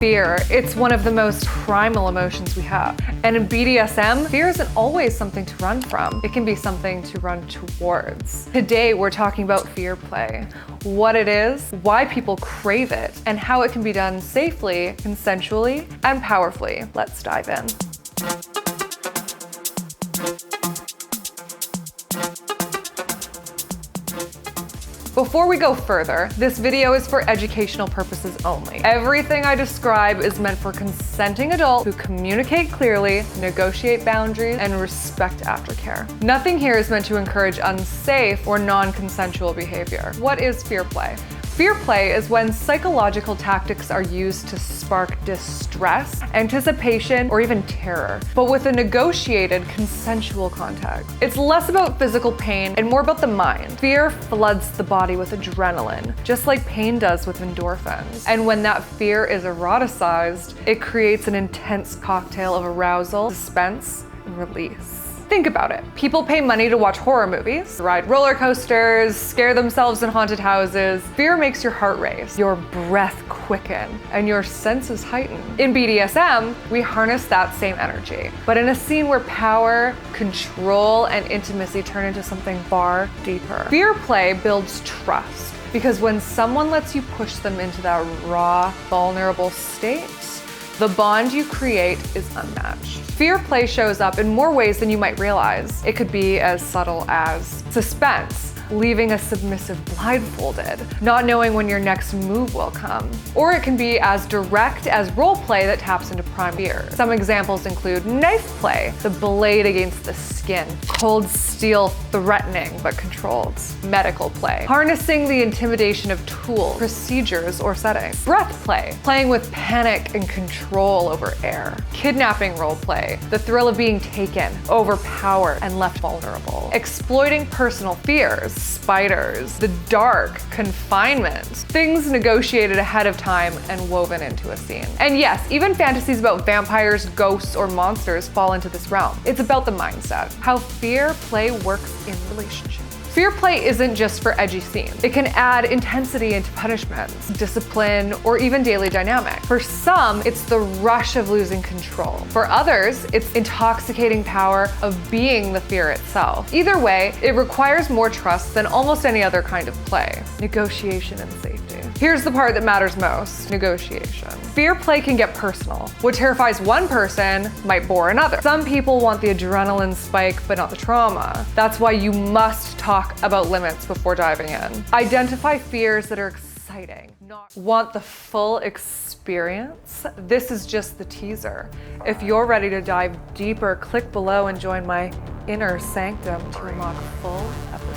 Fear, it's one of the most primal emotions we have. And in BDSM, fear isn't always something to run from. It can be something to run towards. Today, we're talking about fear play, what it is, why people crave it, and how it can be done safely, consensually, and powerfully. Let's dive in. Before we go further, this video is for educational purposes only. Everything I describe is meant for consenting adults who communicate clearly, negotiate boundaries, and respect aftercare. Nothing here is meant to encourage unsafe or non-consensual behavior. What is fear play? Fear play is when psychological tactics are used to spark distress, anticipation, or even terror, but with a negotiated, consensual context. It's less about physical pain and more about the mind. Fear floods the body with adrenaline, just like pain does with endorphins. And when that fear is eroticized, it creates an intense cocktail of arousal, suspense, and release. Think about it. People pay money to watch horror movies, ride roller coasters, scare themselves in haunted houses. Fear makes your heart race, your breath quicken, and your senses heighten. In BDSM, we harness that same energy, but in a scene where power, control, and intimacy turn into something far deeper. Fear play builds trust, because when someone lets you push them into that raw, vulnerable state, the bond you create is unmatched. Fear play shows up in more ways than you might realize. It could be as subtle as suspense, leaving a submissive blindfolded, not knowing when your next move will come. Or it can be as direct as role play that taps into prime fear. Some examples include knife play, the blade against the skin, cold steel threatening but controlled. Medical play, harnessing the intimidation of tools, procedures, or settings. Breath play, playing with panic and control over air. Kidnapping role play, the thrill of being taken, overpowered, and left vulnerable. Exploiting personal fears, spiders, the dark, confinement, things negotiated ahead of time and woven into a scene. And yes, even fantasies about vampires, ghosts, or monsters fall into this realm. It's about the mindset, how fear play works in relationships. Fear play isn't just for edgy scenes. It can add intensity into punishments, discipline, or even daily dynamics. For some, it's the rush of losing control. For others, it's intoxicating power of being the fear itself. Either way, it requires more trust than almost any other kind of play. Negotiation and safety. Here's the part that matters most, negotiation. Fear play can get personal. What terrifies one person might bore another. Some people want the adrenaline spike, but not the trauma. That's why you must talk about limits before diving in. Identify fears that are exciting. Want the full experience? This is just the teaser. If you're ready to dive deeper, click below and join my Inner Sanctum to unlock full episodes.